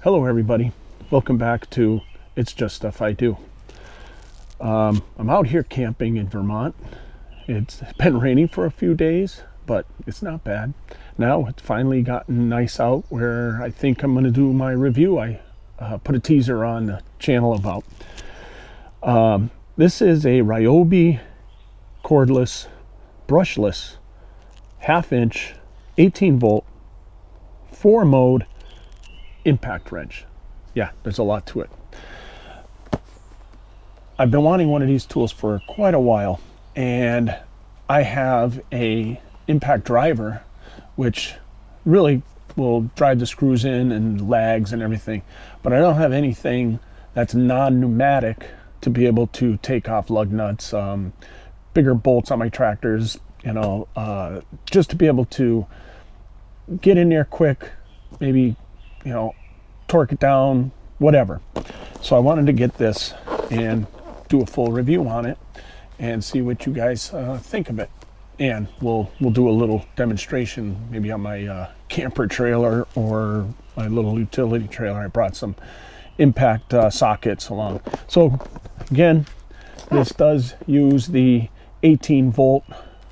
Hello everybody, welcome back to It's Just Stuff I Do. I'm out here camping in Vermont. It's been raining for a few days, but it's not bad. Now it's finally gotten nice out where I think I'm going to do my review. I put a teaser on the channel about. This is a Ryobi cordless, brushless, half-inch, 18-volt, 4-mode impact wrench. Yeah, there's a lot to it. I've been wanting one of these tools for quite a while, and I have a impact driver which really will drive the screws in and lags and everything, but I don't have anything that's non-pneumatic to be able to take off lug nuts, bigger bolts on my tractors, just to be able to get in there quick, maybe torque it down, whatever. So I wanted to get this and do a full review on it and see what you guys think of it. And we'll do a little demonstration maybe on my camper trailer or my little utility trailer. I brought some impact sockets along. So again, this does use the 18-volt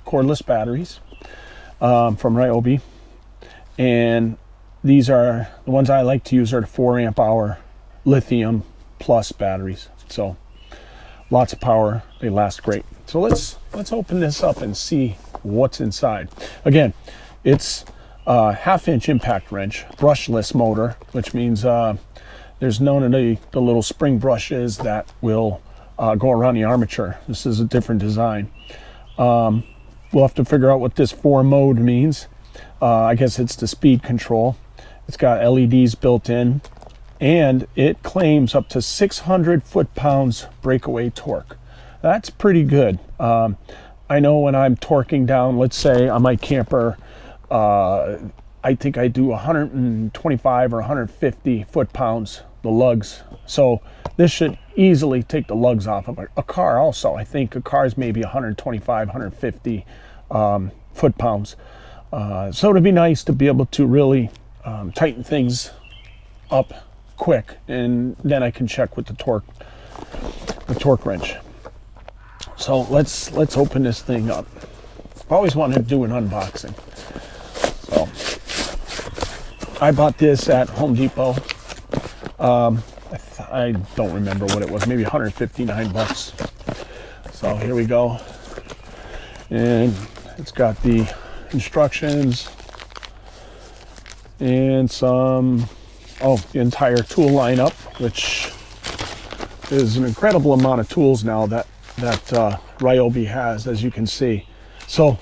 cordless batteries from Ryobi, and these are the ones I like to use are the 4 amp hour lithium plus batteries. So lots of power, they last great. So let's open this up and see what's inside. Again, it's a half-inch impact wrench, brushless motor, which means there's none of the little spring brushes that will go around the armature. This is a different design. We'll have to figure out what this 4-mode means. I guess it's the speed control. It's got LEDs built in, and it claims up to 600 foot-pounds breakaway torque. That's pretty good. I know when I'm torquing down, let's say on my camper, I think I do 125 or 150 foot-pounds, the lugs. So this should easily take the lugs off of a car also. I think a car is maybe 125, 150 foot-pounds. So it'd be nice to be able to really tighten things up quick, and then I can check with the torque wrench. So let's open this thing up. I've always wanted to do an unboxing. So I bought this at Home Depot. I don't remember what it was, maybe 159 bucks. So here we go. And it's got the instructions and the entire tool lineup, which is an incredible amount of tools now that Ryobi has, as you can see. So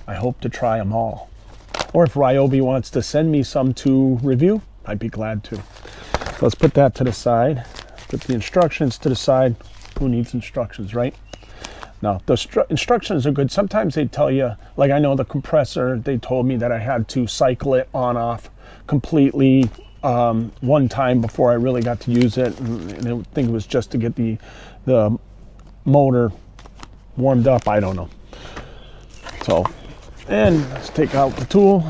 I hope to try them all, or if Ryobi wants to send me some to review, I'd be glad to. So let's put that to the side, put the instructions to the side. Who needs instructions, right? Now, the instructions are good. Sometimes they tell you, like I know the compressor, they told me that I had to cycle it on off completely one time before I really got to use it, and I think it was just to get the motor warmed up. I don't know. So, and let's take out the tool.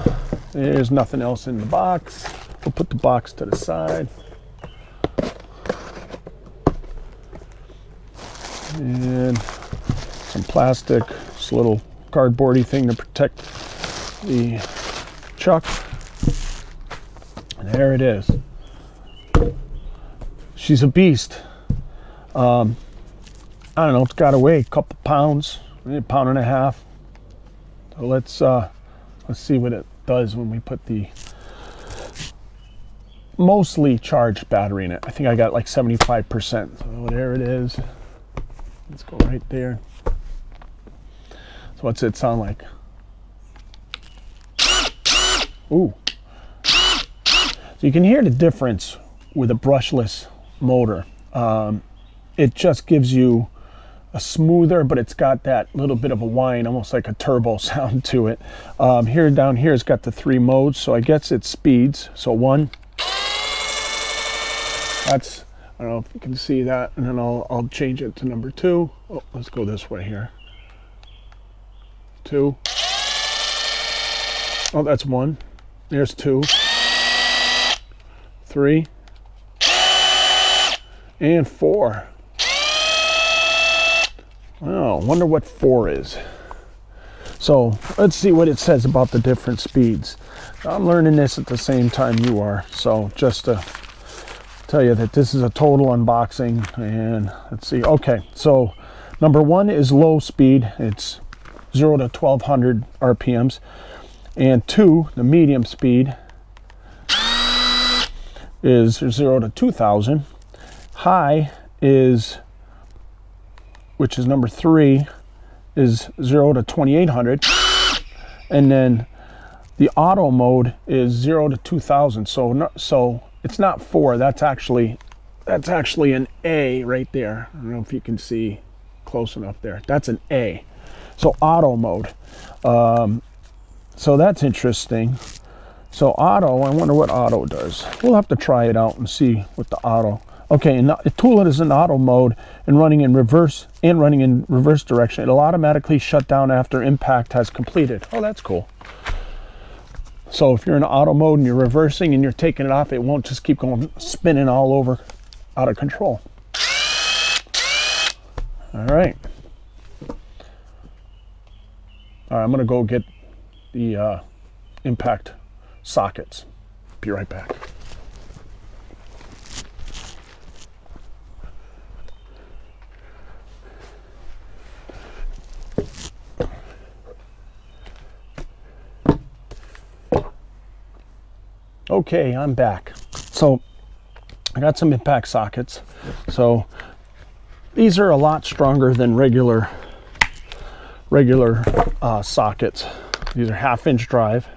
There's nothing else in the box. We'll put the box to the side. And some plastic, this little cardboardy thing to protect the chuck. And there it is. She's a beast. I don't know, it's got to weigh a couple pounds, maybe 1.5 pounds. So let's see what it does when we put the mostly charged battery in it. I think I got like 75%. So there it is. Let's go right there. So what's it sound like? Ooh. So you can hear the difference with a brushless motor. It just gives you a smoother, but it's got that little bit of a whine, almost like a turbo sound to it. Here down here, it's got the 3 modes, so I guess it speeds. So 1, that's, I don't know if you can see that, and then I'll change it to number 2. Oh, let's go this way here. 2. Oh, that's 1. There's 2. 3, and 4. Oh, wonder what 4 is. So let's see what it says about the different speeds. I'm learning this at the same time you are, so just to tell you that this is a total unboxing. And let's see. Okay, so number 1 is low speed. It's 0 to 1200 RPMs. And 2, the medium speed, is 0 to 2000. High is, which is number 3, is 0 to 2800. And then the auto mode is 0 to 2000. So it's not 4. That's actually an A right there. I don't know if you can see close enough there. That's an A. So auto mode. So that's interesting. So auto, I wonder what auto does. We'll have to try it out and see what the auto. Okay, and the tool is in auto mode and running in reverse direction. It'll automatically shut down after impact has completed. Oh, that's cool. So if you're in auto mode and you're reversing and you're taking it off, it won't just keep going spinning all over out of control. All right. All right, I'm gonna go get the impact sockets. Be right back. Okay, I'm back. So I got some impact sockets. So these are a lot stronger than regular sockets. These are 1/2-inch drive.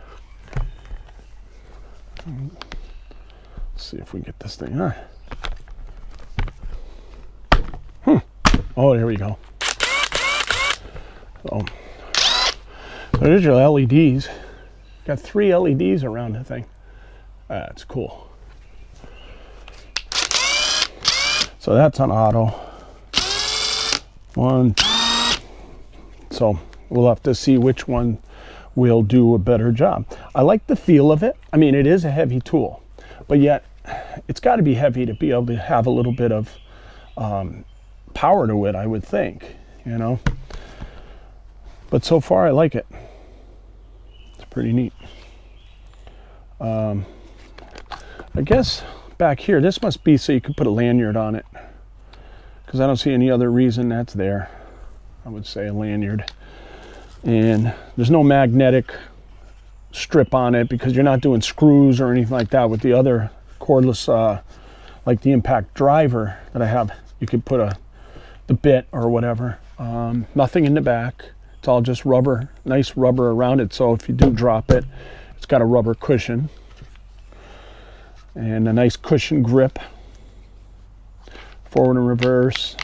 Let's see if we can get this thing. Oh, there we go. So there's your LEDs. Got 3 LEDs around the thing. That's cool. So that's on auto. 1. So we'll have to see which one will do a better job. I like the feel of it. I mean, it is a heavy tool, but yet it's got to be heavy to be able to have a little bit of power to it, I would think, you know. But so far I like it. It's pretty neat. I guess back here, this must be so you could put a lanyard on it, because I don't see any other reason that's there. I would say a lanyard. And there's no magnetic strip on it because you're not doing screws or anything like that. With the other cordless, like the impact driver that I have, you could put the bit or whatever. Nothing in the back. It's all just rubber, nice rubber around it. So if you do drop it, it's got a rubber cushion and a nice cushion grip. Forward and reverse.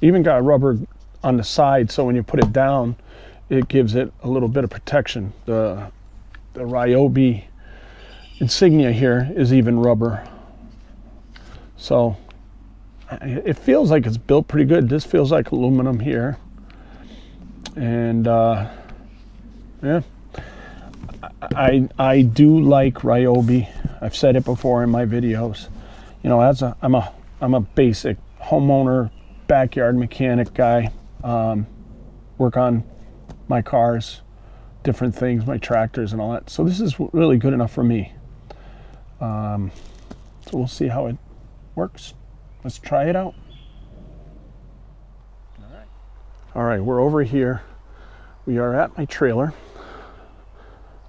Even got rubber on the side, so when you put it down, it gives it a little bit of protection. The Ryobi insignia here is even rubber. So it feels like it's built pretty good. This feels like aluminum here. And yeah, I do like Ryobi. I've said it before in my videos. You know, I'm a basic homeowner, backyard mechanic guy. Work on my cars, different things, my tractors and all that. So this is really good enough for me. So we'll see how it works. Let's try it out. All right, we're over here. We are at my trailer.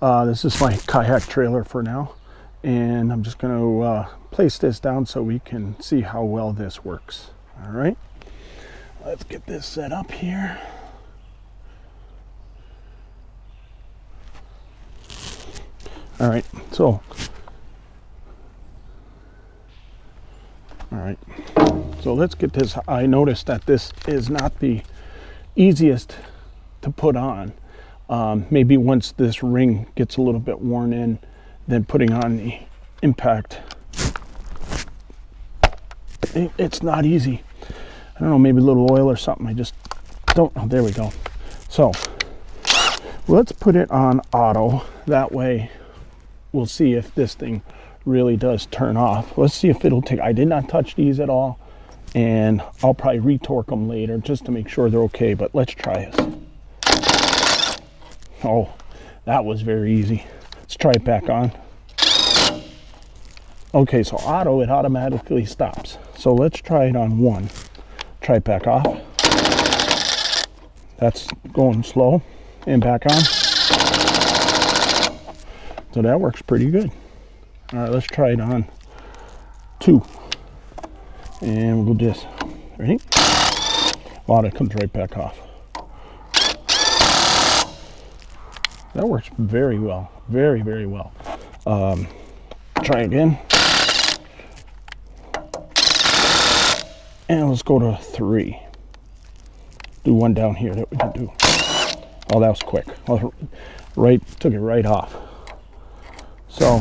This is my kayak trailer for now. And I'm just gonna place this down so we can see how well this works. All right, let's get this set up here. All right, so, let's get this. I noticed that this is not the easiest to put on. Maybe once this ring gets a little bit worn in, then putting on the impact, it's not easy. I don't know, maybe a little oil or something. I just don't know. There we go. So let's put it on auto. That way we'll see if this thing really does turn off. Let's see if it'll take. I did not touch these at all, and I'll probably retorque them later just to make sure they're okay, but let's try this. Oh, that was very easy. Let's try it back on. Okay, so auto, it automatically stops. So let's try it on 1. Try it back off. That's going slow. And back on. So that works pretty good. All right, let's try it on 2. And we'll do this. Ready? Wow, that comes right back off. That works very well. Very, very well. Try again. And let's go to 3. Do one down here that we can do. Oh, that was quick. Right, took it right off. So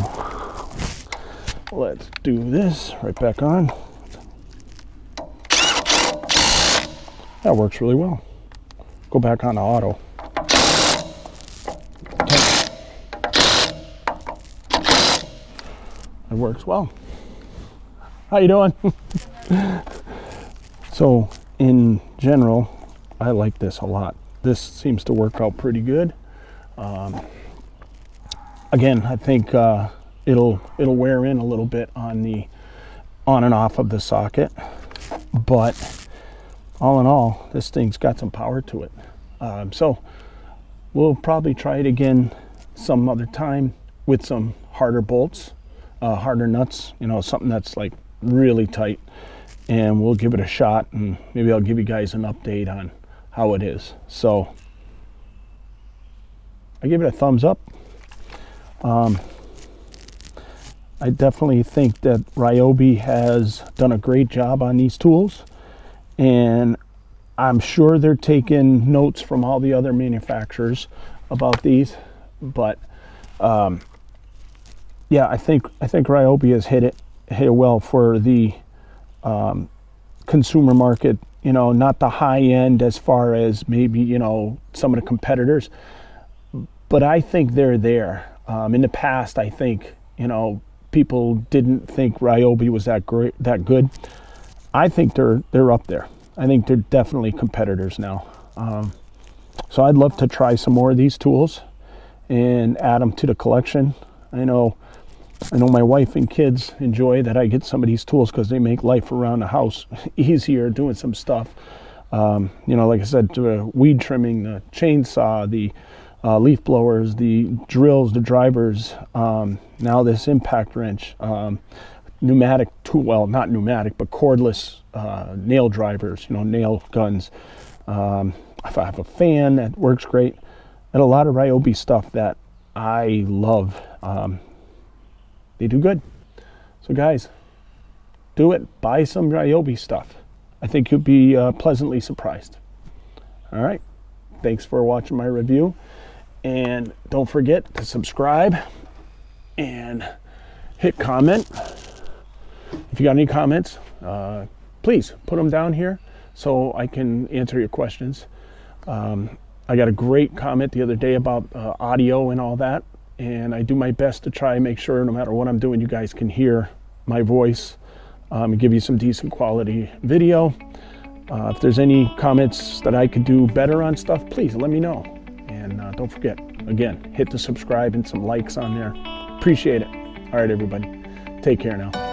let's do this right back on. That works really well. Go back on to auto. It works well. How you doing? So in general, I like this a lot. This seems to work out pretty good. Again, I think it'll wear in a little bit on the on and off of the socket, but all in all, this thing's got some power to it. So we'll probably try it again some other time with some harder bolts, harder nuts, you know, something that's like really tight, and we'll give it a shot, and maybe I'll give you guys an update on how it is. So I give it a thumbs up. I definitely think that Ryobi has done a great job on these tools, and I'm sure they're taking notes from all the other manufacturers about these, but yeah, I think Ryobi has hit it well for the consumer market. You know, not the high end as far as maybe, you know, some of the competitors, but I think they're there. In the past, I think, you know, people didn't think Ryobi was that good. I think they're up there. I think they're definitely competitors now. So I'd love to try some more of these tools and add them to the collection. I know my wife and kids enjoy that I get some of these tools because they make life around the house easier doing some stuff. You know, like I said, weed trimming, the chainsaw, the leaf blowers, the drills, the drivers, now this impact wrench, pneumatic tool, well, not pneumatic, but cordless nail drivers, you know, nail guns. If I have a fan that works great, and a lot of Ryobi stuff that I love. They do good. So guys, do it. Buy some Ryobi stuff. I think you'll be pleasantly surprised. All right. Thanks for watching my review. And don't forget to subscribe and hit comment. If you got any comments, please put them down here so I can answer your questions. I got a great comment the other day about audio and all that. And I do my best to try and make sure no matter what I'm doing, you guys can hear my voice and give you some decent quality video. If there's any comments that I could do better on stuff, please let me know. And don't forget, again, hit the subscribe and some likes on there. Appreciate it. All right, everybody. Take care now.